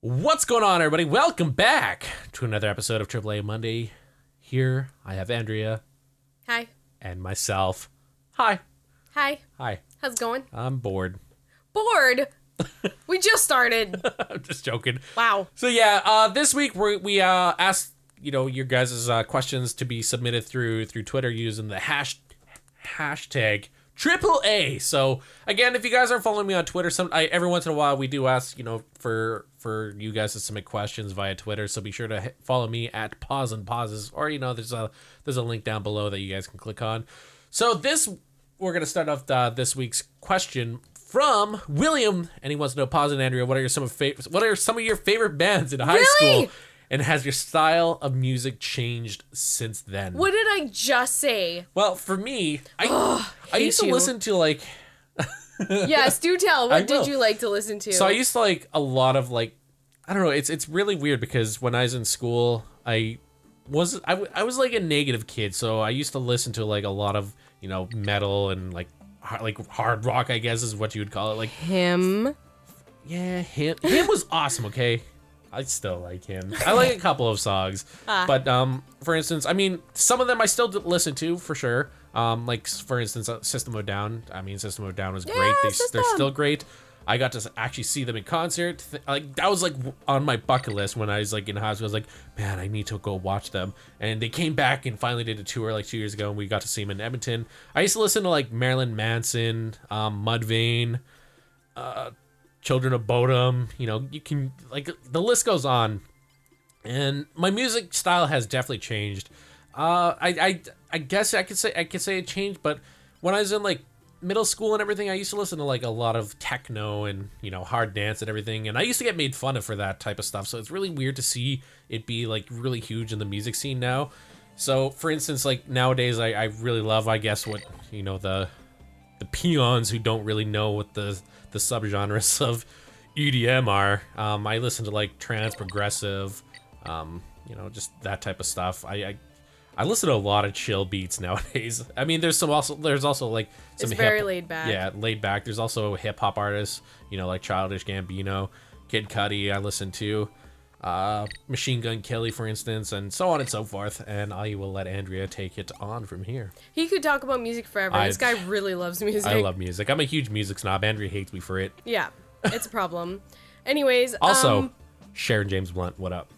What's going on, everybody? Welcome back to another episode of AAA Monday. Here, I have Andrea. Hi. And myself. Hi. Hi. Hi. How's it going? I'm bored. Bored? We just started. I'm just joking. Wow. So yeah, this week we asked your guys' questions to be submitted through Twitter using the hashtag AAA. So again, if you guys are following me on Twitter, every once in a while we do ask for you guys to submit questions via Twitter. So be sure to follow me at PauseUnpause, or there's a link down below that you guys can click on. So we're gonna start off this week's question from William, and he wants to know, Pause and Andrea, what are some of your favorite bands in high school? And has your style of music changed since then? What did I just say? Well, for me, I used to listen to like... Yes, do tell. What did you like to listen to? So I used to like a lot of like... I don't know, it's really weird because when I was in school, I was like a negative kid. So I used to listen to like a lot of, metal and like hard rock, I guess is what you would call it. Like him. Yeah, him was awesome, okay? I still like him. I like a couple of songs, but for instance, I mean, some of them I still listen to for sure. Like for instance, System of a Down. I mean, System of a Down was great. They're still great. I got to actually see them in concert. Like that was like on my bucket list when I was like in high school. I was like, man, I need to go watch them. And they came back and finally did a tour like 2 years ago, and we got to see them in Edmonton. I used to listen to like Marilyn Manson, Mudvayne, Children of Bodom, you can, like, the list goes on. And my music style has definitely changed. I guess I could say it changed, but when I was in like middle school and everything, I used to listen to like a lot of techno and hard dance and everything, and I used to get made fun of for that type of stuff. So it's really weird to see it be like really huge in the music scene now. So for instance, like nowadays, I really love, I guess, what the peons who don't really know what the subgenres of EDM are. I listen to like trance, progressive, just that type of stuff. I listen to a lot of chill beats nowadays. I mean, there's also like some very laid back. Yeah, laid back. There's also hip hop artists, like Childish Gambino, Kid Cudi. I listen to Machine Gun Kelly, for instance, and so on and so forth. And I will let Andrea take it on from here. He could talk about music forever. This guy really loves music. I love music. I'm a huge music snob. Andrea hates me for it. Yeah, it's a problem. Anyways, also, Sharon James Blunt, what up?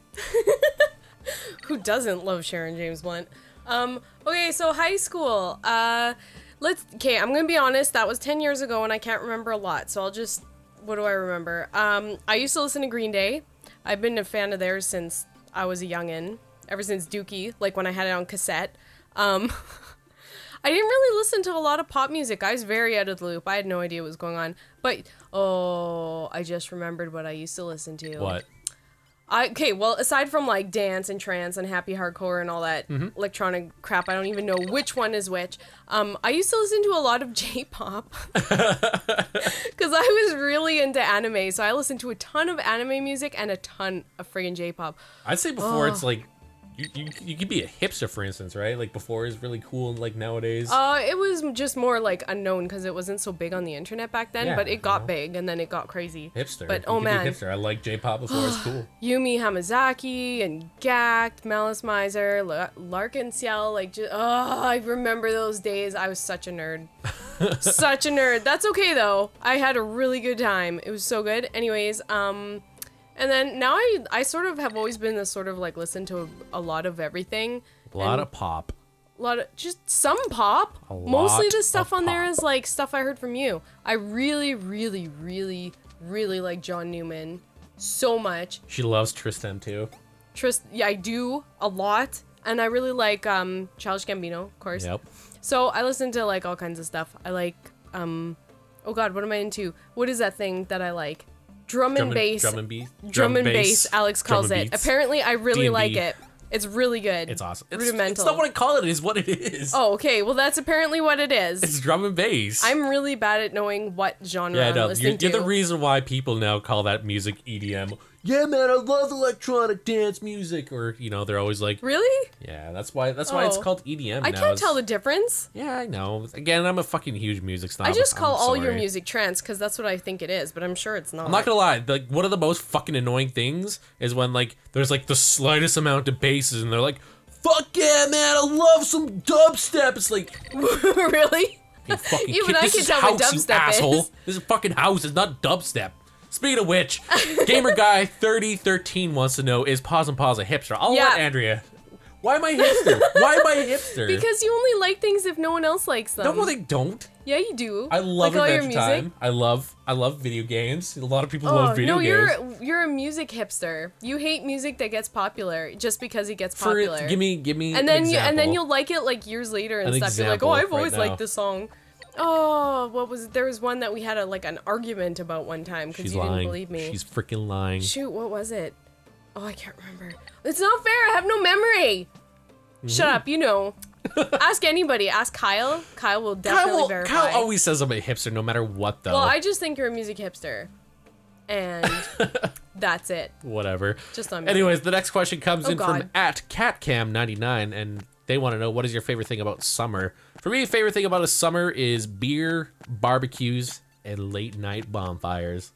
Who doesn't love Sharon James Blunt? Okay, so high school. I'm gonna be honest. That was 10 years ago, and I can't remember a lot. So what do I remember? I used to listen to Green Day. I've been a fan of theirs since I was a youngin', ever since Dookie, like when I had it on cassette. I didn't really listen to a lot of pop music. I was very out of the loop. I had no idea what was going on. But, I just remembered what I used to listen to. What? Well, aside from like dance and trance and happy hardcore and all that electronic crap, I don't even know which one is which. I used to listen to a lot of J-pop because I was really into anime. So I listened to a ton of anime music and a ton of friggin' J-pop. I'd say before it's like you could be a hipster, for instance, right? Like before is really cool, and like nowadays. It was just more like unknown because it wasn't so big on the internet back then. Yeah, but it got big and then it got crazy. Hipster. But hipster. I like J-pop before it's cool. Yumi Hamazaki and Gact, Malice Miser, Larkin Ciel, I remember those days. I was such a nerd. Such a nerd. That's okay though. I had a really good time. It was so good. Anyways, and then now I sort of have always been this sort of like listen to a lot of everything. A lot of pop. A lot of just some pop. Mostly the stuff on there is like stuff I heard from you. I really, really, really, really like John Newman so much. She loves Tristan too. Yeah, I do a lot. And I really like Childish Gambino, of course. Yep. So I listen to like all kinds of stuff. I like oh god, what am I into? What is that thing that I like? Drum and bass. Drum and bass. Alex calls it. Apparently, I really like it. It's really good. It's awesome. Rudimental. It's not what I call it. It's what it is. Oh, okay. Well, that's apparently what it is. It's drum and bass. I'm really bad at knowing what genre I'm listening to. You're the reason why people now call that music EDM. Yeah, man, I love electronic dance music. Or, you know, they're always like... Really? Yeah, that's why it's called EDM I now. can't tell the difference. Yeah, I know. Again, I'm a fucking huge music snob. I just call all your music trance because that's what I think it is, but I'm sure it's not. I'm not gonna lie. Like, one of the most fucking annoying things is when, like, there's, like, the slightest amount of basses and they're like, fuck yeah, man, I love some dubstep. It's like... Really? You fucking Even kid. I This can is tell house, what you dubstep asshole. is. This is fucking house. It's not dubstep. Speaking of which, Gamer Guy 3013 wants to know, is Pause and Pause a hipster? I'll let Andrea. Why am I hipster? Why am I a hipster? Because you only like things if no one else likes them. No, they don't. Yeah, you do. I love like Adventure Time. I love video games. A lot of people love video games. You're a music hipster. You hate music that gets popular just because it gets popular. Give me and then you'll like it like years later and stuff. You're like, oh, I've always liked this song. Oh, there was one that we had an argument about one time because you didn't believe me. She's freaking lying. Shoot, what was it? Oh, I can't remember. It's not fair. I have no memory. Shut up. You know. Ask anybody. Ask Kyle. Kyle will definitely verify. Kyle always says I'm a hipster no matter what, though. Well, I just think you're a music hipster. And that's it. Whatever. Just on me. Anyways, the next question comes in from @catcam99, and they want to know, what is your favorite thing about summer? For me, favorite thing about a summer is beer, barbecues, and late night bonfires.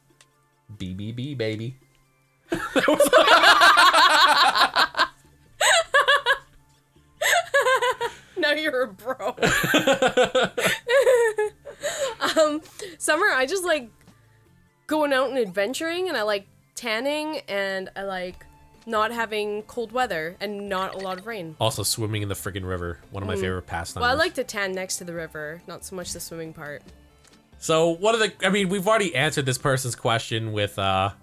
BBB, baby. Now you're a bro. Summer, I just like going out and adventuring, and I like tanning, and I like not having cold weather and not a lot of rain. Also, swimming in the friggin' river. One of my favorite pastimes. Well, I like to tan next to the river, not so much the swimming part. So, we've already answered this person's question with our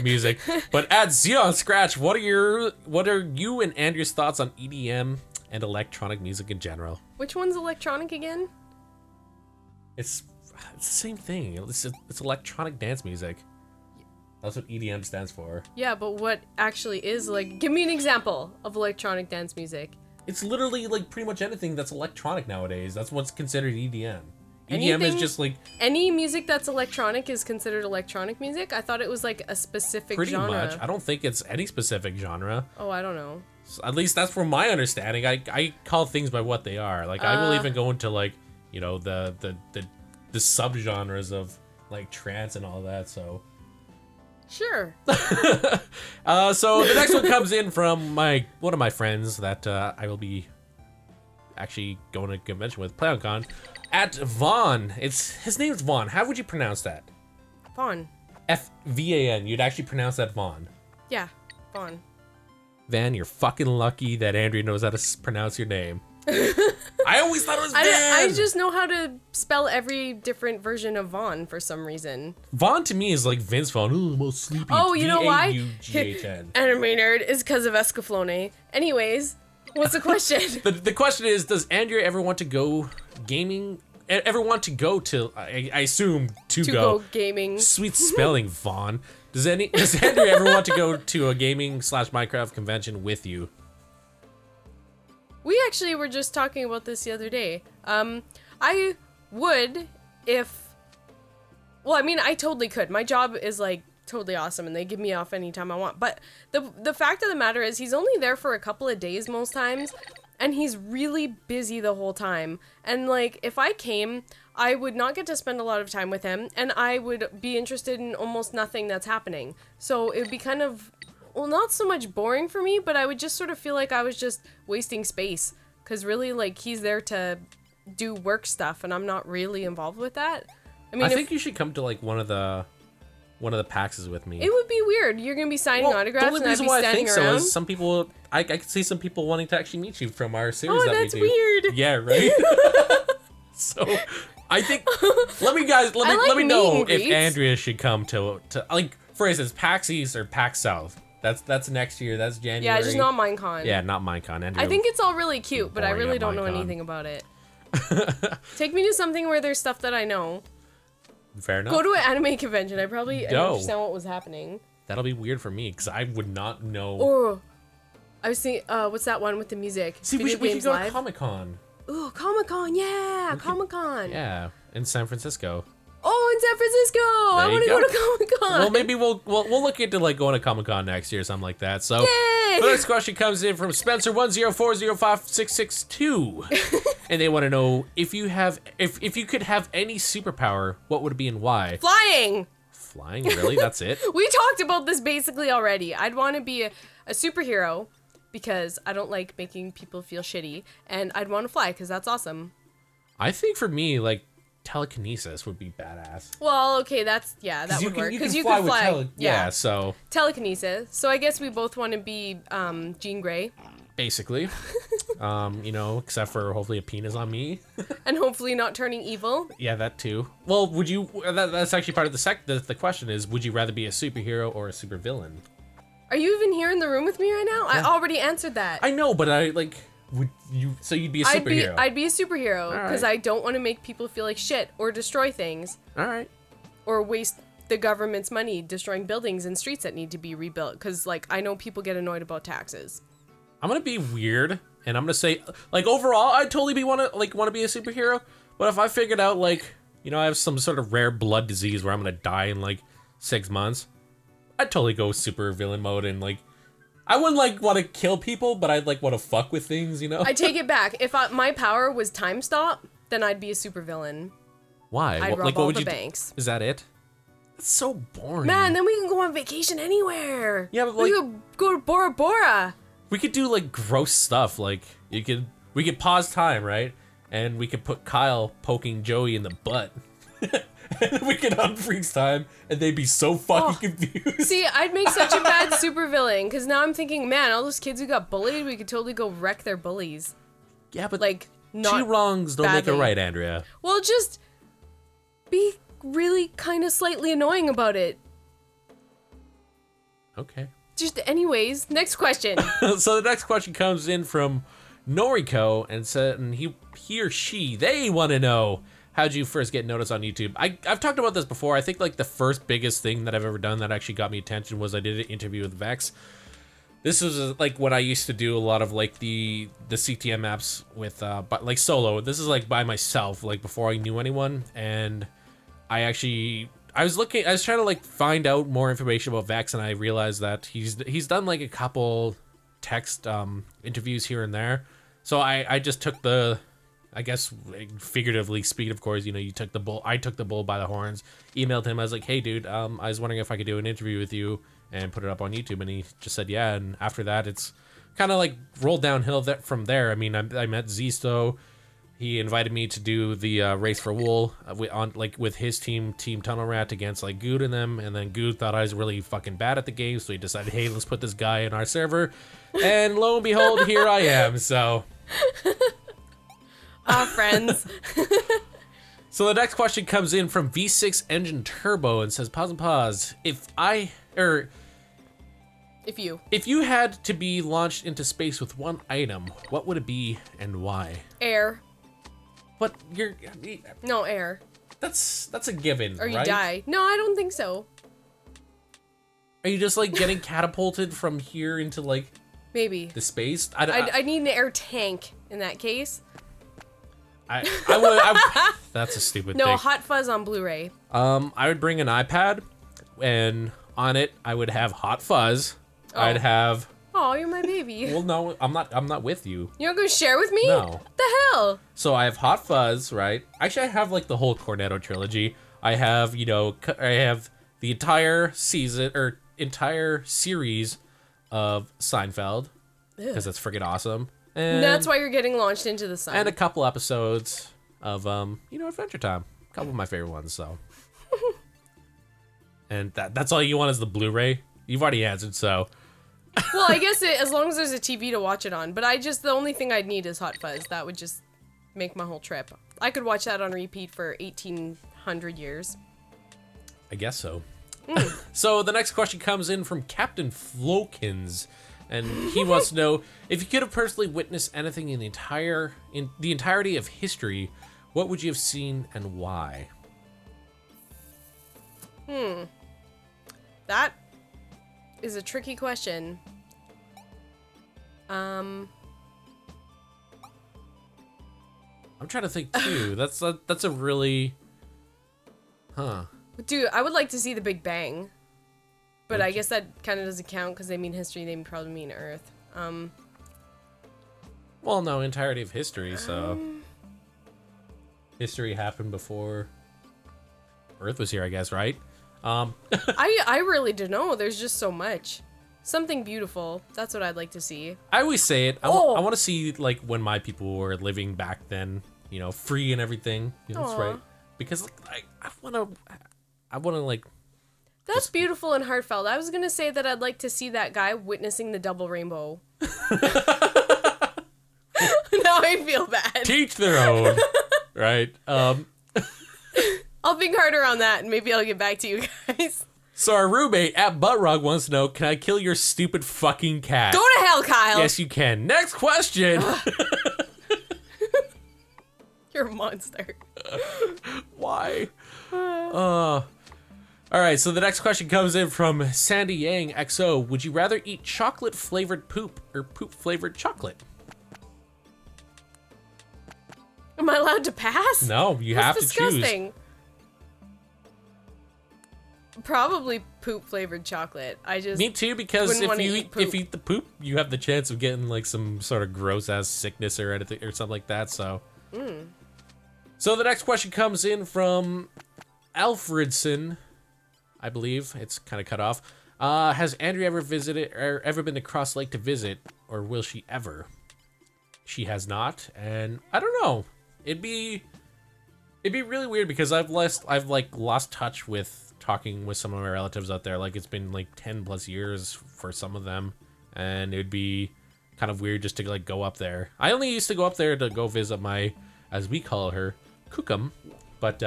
music, but at Xeon Scratch, what are you and Andrew's thoughts on EDM and electronic music in general? Which one's electronic again? It's the same thing. It's electronic dance music. That's what EDM stands for. Yeah, but what actually is, like, give me an example of electronic dance music. It's literally like pretty much anything that's electronic nowadays. That's what's considered EDM. EDM is just like... Any music that's electronic is considered electronic music? I thought it was like a specific genre. Pretty much. I don't think it's any specific genre. Oh, I don't know. So at least that's from my understanding. I call things by what they are. Like, I will even go into, like, you know, the subgenres of, like, trance and all that, so... Sure. So the next one comes in from one of my friends that I will be actually going to a convention with, PlayOnCon, at Vaughn. His name's Vaughn. How would you pronounce that? Vaughn. F-V-A-N. You'd actually pronounce that Vaughn. Yeah, Vaughn. Van, you're fucking lucky that Andrea knows how to pronounce your name. I always thought it was Van. I just know how to spell every different version of Vaughn for some reason. Vaughn to me is like Vince Vaughn. Ooh, most sleepy. Oh, you know why? V-A-U-G-H-N. Anime nerd is because of Escaflowne. Anyways, what's the question? The question is, does Andrea ever want to go gaming? Ever want to go to? I assume to go gaming. Sweet spelling, Vaughn. Does Andrea ever want to go to a gaming/Minecraft convention with you? We actually were just talking about this the other day. I would if... Well, I mean, I totally could. My job is, like, totally awesome, and they give me off anytime I want. But the fact of the matter is, he's only there for a couple of days most times, and he's really busy the whole time. And, like, if I came, I would not get to spend a lot of time with him, and I would be interested in almost nothing that's happening. So it would be kind of... Well, not so much boring for me, but I would just sort of feel like I was just wasting space. Because really, like, he's there to do work stuff, and I'm not really involved with that. I mean, I think you should come to, like, one of the PAXs with me. It would be weird. You're going to be signing autographs, and I'd be standing around. So is some people... I could see some people wanting to actually meet you from our series that we do. Oh, that's weird. Yeah, right? So... I think... Let me know if Andrea should come to like, for instance, PAX East or PAX South. That's next year. That's January. Yeah, just not Minecon. Yeah, not Minecon. Andrea, I think it's all really cute, but I really don't know anything about it. Take me to something where there's stuff that I know. Fair enough. Go to an anime convention. I probably understand what was happening. That'll be weird for me, because I would not know. I was thinking, what's that one with the music? See, we could go to Comic-Con. Ooh, Comic-Con, yeah, Comic-Con. Yeah, in San Francisco. Oh, in San Francisco! I want to go to Comic-Con. Well, maybe we'll look into like going to Comic-Con next year or something like that. So, Yay! the next question comes in from Spencer10405662, and they want to know if you could have any superpower, what would it be and why? Flying. Flying, really? That's it? We talked about this basically already. I'd want to be a superhero because I don't like making people feel shitty, and I'd want to fly because that's awesome. I think for me, like, telekinesis would be badass. Well, okay, that would work because you can fly. Yeah, so telekinesis. So I guess we both want to be Jean Grey. Basically, except for hopefully a penis on me, and hopefully not turning evil. Yeah, that too. Well, would you? That's actually part of the question is: would you rather be a superhero or a supervillain? Are you even here in the room with me right now? Yeah. I already answered that. I know, but I like. Would you? So you'd be a superhero? I'd be a superhero because I don't want to make people feel like shit or destroy things. All right. Or waste the government's money destroying buildings and streets that need to be rebuilt. Because like I know people get annoyed about taxes. I'm gonna be weird, and I'm gonna say like overall, I'd totally want to be a superhero. But if I figured out like I have some sort of rare blood disease where I'm gonna die in like 6 months, I'd totally go super villain mode and like. I wouldn't like want to kill people, but I'd like want to fuck with things, I take it back. If my power was time stop, then I'd be a supervillain. Why? I'd rob all the banks. Is that it? That's so boring. Man, then we can go on vacation anywhere. Yeah, but we could go to Bora Bora. We could do like gross stuff. Like we could pause time, right? And we could put Kyle poking Joey in the butt. And we could unfreeze time, and they'd be so fucking confused. See, I'd make such a bad supervillain, because now I'm thinking, man, all those kids who got bullied, we could totally go wreck their bullies. Yeah, but like, not two wrongs don't make a right, Andrea. Well, just be really kind of slightly annoying about it. Okay. Just anyways, next question. So the next question comes in from Noriko, and he or she, they want to know, how'd you first get noticed on YouTube? I've talked about this before. I think like the first biggest thing that I've ever done that actually got me attention was I did an interview with Vex. This was like when I used to do a lot of like the CTM apps with but like solo. This is like by myself, like before I knew anyone. And I was trying to like find out more information about Vex, and I realized that he's done like a couple text interviews here and there. So I just took I guess figuratively speaking, of course, you took the bull. I took the bull by the horns. Emailed him. I was like, "Hey, dude, I was wondering if I could do an interview with you and put it up on YouTube." And he just said, "Yeah." And after that, it's kind of like rolled downhill from there. I mean, I met Zisto. He invited me to do the race for wool with his team Tunnel Rat against like Good and them. And then Good thought I was really fucking bad at the game, so he decided, "Hey, let's put this guy in our server." And lo and behold, here I am. So. Friends. So the next question comes in from V6 Engine Turbo and says, "Pause. If you had to be launched into space with one item, what would it be and why?" Air. But no, air. That's a given, or you right? die. No, I don't think so. Are you just like getting catapulted from here into like maybe the space? I need an air tank in that case. I would. That's a stupid thing. No, Hot Fuzz on Blu-ray. I would bring an iPad, and on it I would have Hot Fuzz. Oh. I'd have. Oh, you're my baby. Well, no, I'm not with you. You're not gonna share with me? No. What the hell? So I have Hot Fuzz, right? Actually, I have like the whole Cornetto trilogy. I have, I have the entire season or entire series of Seinfeld because that's freaking awesome. And that's why you're getting launched into the sun. And a couple episodes of Adventure Time. A couple of my favorite ones, so. And that's all you want is the Blu-ray? You've already answered, so. Well, I guess as long as there's a TV to watch it on. But the only thing I'd need is Hot Fuzz. That would just make my whole trip. I could watch that on repeat for 1,800 years. I guess so. So the next question comes in from Captain Flokins. And he wants to know, if you could have personally witnessed anything in the entirety of history, what would you have seen and why? That is a tricky question. I'm trying to think too. That's a really, huh? Dude, I would like to see the Big Bang, but I guess that kind of doesn't count because they mean history. They probably mean Earth. Well, no, entirety of history. So history happened before Earth was here, I guess, right? I really don't know. There's just so much. Something beautiful. That's what I'd like to see. I always say it. I want to see like when my people were living back then, free and everything. That's right. Because like, I want to like. That's beautiful and heartfelt. I was gonna say that I'd like to see that guy witnessing the double rainbow. Now I feel bad. Teach their own, right? I'll think harder on that, and maybe I'll get back to you guys. So our roommate at Buttrog wants to know, can I kill your stupid fucking cat? Go to hell, Kyle. Yes, you can. Next question. You're a monster. Why? All right, so the next question comes in from Sandy Yang XO. Would you rather eat chocolate-flavored poop or poop-flavored chocolate? Am I allowed to pass? No, you have to disgusting. Choose. Probably poop-flavored chocolate. Me too, because if you eat the poop, you have the chance of getting like some sort of gross-ass sickness or anything or something like that, so. So the next question comes in from Alfredson. I believe it's kind of cut off. Has Andrea ever visited or ever been to Cross Lake to visit, or will she ever? She has not, and I don't know. It'd be really weird because I've lost touch with talking with some of my relatives out there. Like it's been like 10 plus years for some of them, and it'd be kind of weird just to like go up there. I only used to go up there to go visit my, as we call her, Kukum. But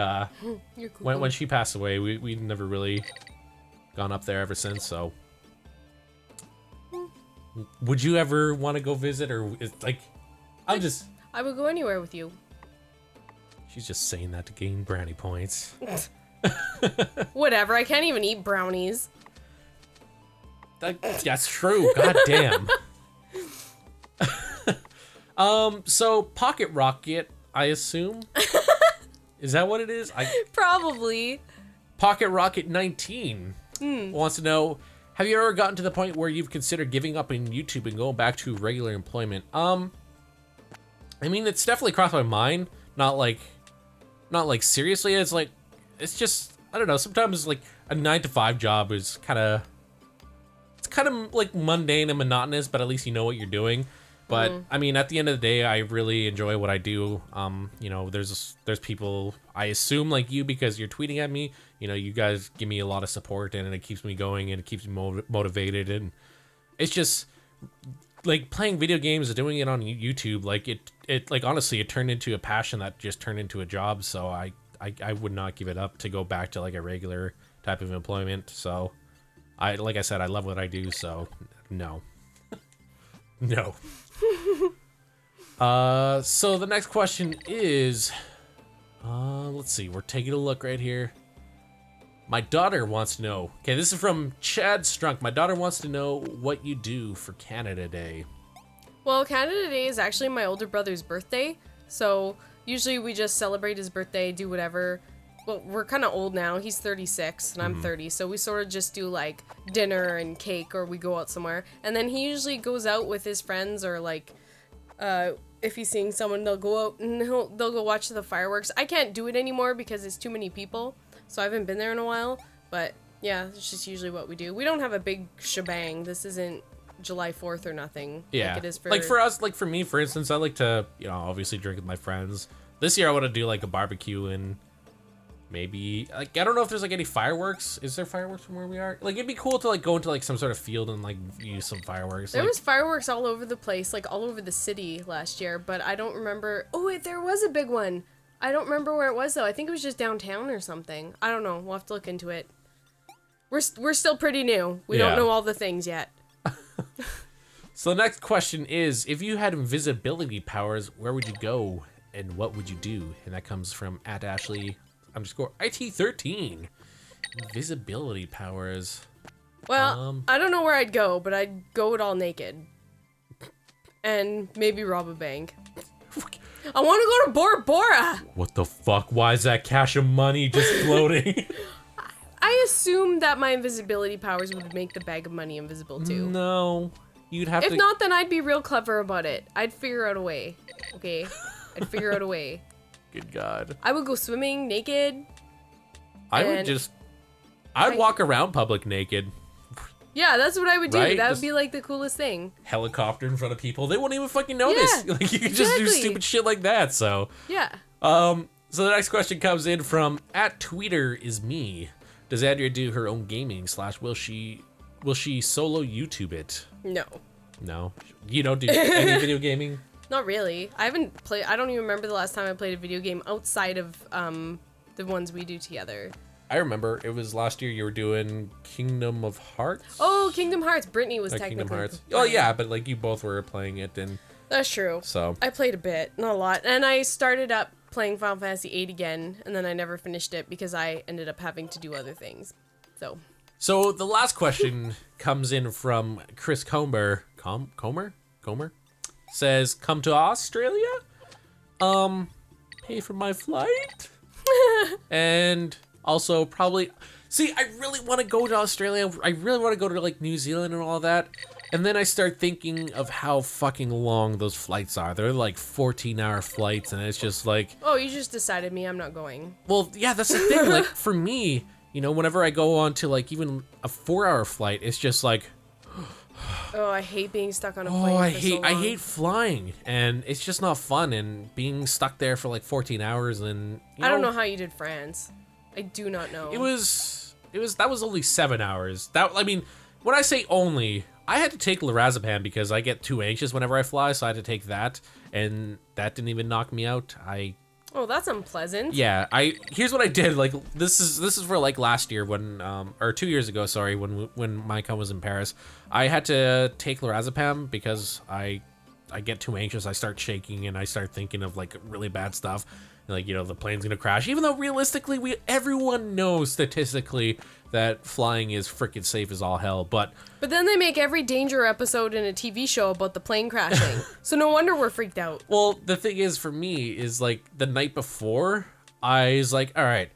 when she passed away, we never really gone up there ever since. So, would you ever want to go visit, or like, I would go anywhere with you. She's just saying that to gain brownie points. Whatever. I can't even eat brownies. That's true. God damn. So Pocket Rocket, I assume. Is that what it is? Probably. Pocket Rocket 19 wants to know, have you ever gotten to the point where you've considered giving up in YouTube and going back to regular employment? I mean, it's definitely crossed my mind. Not like seriously. It's just, I don't know. Sometimes like a 9-to-5 job is kind of like mundane and monotonous, but at least you know what you're doing. But I mean, at the end of the day, I really enjoy what I do. There's people, I assume, like you, because you're tweeting at me. You guys give me a lot of support, and it keeps me going, and it keeps me motivated. And it's just like playing video games and doing it on YouTube. Like it like honestly, it turned into a passion that just turned into a job. So I would not give it up to go back to like a regular type of employment. So like I said, I love what I do. So no. No. So the next question is, let's see, we're taking a look right here. My daughter wants to know, okay, this is from Chad Strunk. My daughter wants to know what you do for Canada Day. Well, Canada Day is actually my older brother's birthday, so usually we just celebrate his birthday, do whatever. Well, we're kind of old now. He's 36 and I'm 30, so we sort of just do like dinner and cake, or we go out somewhere. And then he usually goes out with his friends, or like if he's seeing someone, they'll go out and they'll go watch the fireworks. I can't do it anymore because it's too many people, so I haven't been there in a while. But yeah, it's just usually what we do. We don't have a big shebang. This isn't July 4th or nothing. Yeah, like it is for like for us, like for me, for instance, I like to, obviously drink with my friends. This year I want to do like a barbecue and maybe, like, I don't know if there's like any fireworks. Is there fireworks from where we are? Like, it'd be cool to like go into like some sort of field and like use some fireworks. There was fireworks all over the place, like all over the city last year, but I don't remember. Oh wait, there was a big one. I don't remember where it was though. I think it was just downtown or something. I don't know. We'll have to look into it. We're still pretty new. We don't know all the things yet. So the next question is, if you had invisibility powers, where would you go and what would you do? And that comes from @Ashley_IT13. Invisibility powers. Well, I don't know where I'd go, but I'd go it all naked. and maybe rob a bank. I want to go to Bora Bora. What the fuck? Why is that cache of money just floating? I assumed that my invisibility powers would make the bag of money invisible too. No. You'd have to... If not, then I'd be real clever about it. I'd figure out a way. Okay? I'd figure out a way. Good God. I would go swimming naked. I'd walk around public naked. Yeah, that's what I would do. Right? That would Just be like the coolest thing. helicopter in front of people. They won't even fucking notice. Yeah, Like, you can just do stupid shit like that, so. Yeah. So the next question comes in from @tweeterisme. Does Andrea do her own gaming / will she solo YouTube it? No. No. You don't do any video gaming? Not really. I haven't played. I don't even remember the last time I played a video game outside of the ones we do together. I remember it was last year you were doing Kingdom of Hearts. Oh, Kingdom Hearts. Brittany was technically. Kingdom Hearts. Oh yeah, but like you both were playing it, and that's true. So I played a bit, not a lot, and I started up playing Final Fantasy VIII again, and then I never finished it because I ended up having to do other things. So the last question comes in from Chris Comer. Comer says, "Come to Australia? Pay for my flight?" And also probably, see, I really want to go to Australia. I really want to go to like New Zealand and all that. And then I start thinking of how fucking long those flights are. They're like 14-hour flights, and it's just like... Oh, you just decided me. I'm not going. Well, yeah, that's the thing. Like, for me, you know, whenever I go on to like even a 4-hour flight, it's just like... Oh, I hate being stuck on a plane. I hate flying, and it's just not fun. And being stuck there for like 14 hours, and I don't know how you did France. I do not know. That was only 7 hours. I mean, when I say only, I had to take lorazepam because I get too anxious whenever I fly, so I had to take that, and that didn't even knock me out. Oh, that's unpleasant. Yeah, here's what I did. Like, this is for like last year when or 2 years ago, sorry, when my con was in Paris. I had to take lorazepam because I get too anxious. I start shaking and I start thinking of like really bad stuff. Like, you know, the plane's gonna crash. Even though realistically, everyone knows statistically that flying is freaking safe as all hell. But then they make every danger episode in a TV show about the plane crashing. So no wonder we're freaked out. Well, the thing is for me is like the night before, I was like, all right,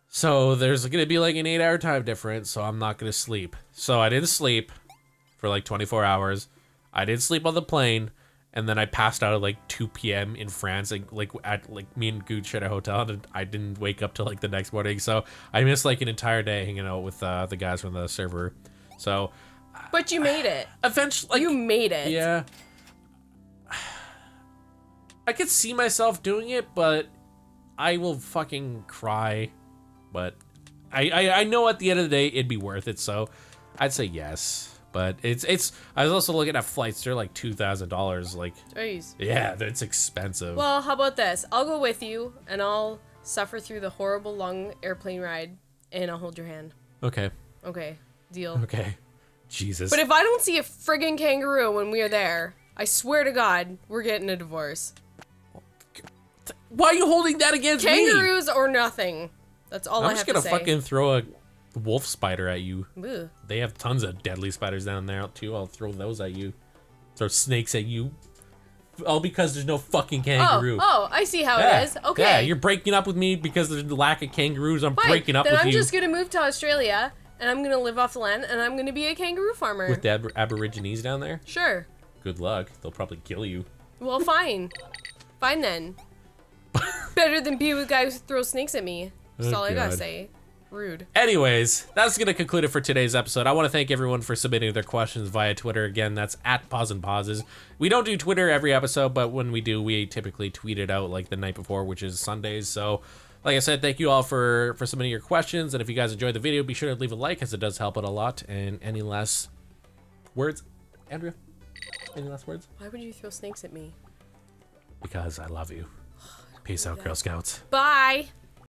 so there's gonna be like an 8-hour time difference, so I'm not gonna sleep. So I didn't sleep for like 24 hours. I didn't sleep on the plane. And then I passed out at like 2 p.m. in France, and like me and Gooch at a hotel, and I didn't wake up till like the next morning. So I missed like an entire day hanging out with the guys from the server. So, but you made it. Eventually, like, you made it. Yeah. I could see myself doing it, but I will fucking cry. But I know at the end of the day it'd be worth it. So I'd say yes. But it's. I was also looking at flights. They're like $2,000. Like, jeez. Yeah, it's expensive. Well, how about this? I'll go with you, and I'll suffer through the horrible long airplane ride, and I'll hold your hand. Okay. Okay. Deal. Okay. Jesus. But if I don't see a friggin' kangaroo when we are there, I swear to God, we're getting a divorce. Why are you holding that against me? Kangaroos or nothing. That's all I have to say. I'm just gonna fucking throw a wolf spider at you. Ugh. They have tons of deadly spiders down there too. I'll throw those at you. Throw snakes at you. All because there's no fucking kangaroo. Oh, I see how it is. Okay. Yeah, you're breaking up with me because there's the lack of kangaroos. I'm Fine. breaking up with you. Then I'm just gonna move to Australia, and I'm gonna live off the land, and I'm gonna be a kangaroo farmer. With the Aborigines down there? Sure. Good luck. They'll probably kill you. Well, fine. Fine then. Better than be with guys who throw snakes at me. That's all I gotta say. Rude. Anyways, that's going to conclude it for today's episode. I want to thank everyone for submitting their questions via Twitter. Again, that's @PauseUnpauses. We don't do Twitter every episode, but when we do, we typically tweet it out like the night before, which is Sundays. So, like I said, thank you all for submitting your questions. And if you guys enjoyed the video, be sure to leave a like, as it does help it a lot. And any last words, Andrea? Any last words? Why would you throw snakes at me? Because I love you. Peace out, Girl Scouts. Bye.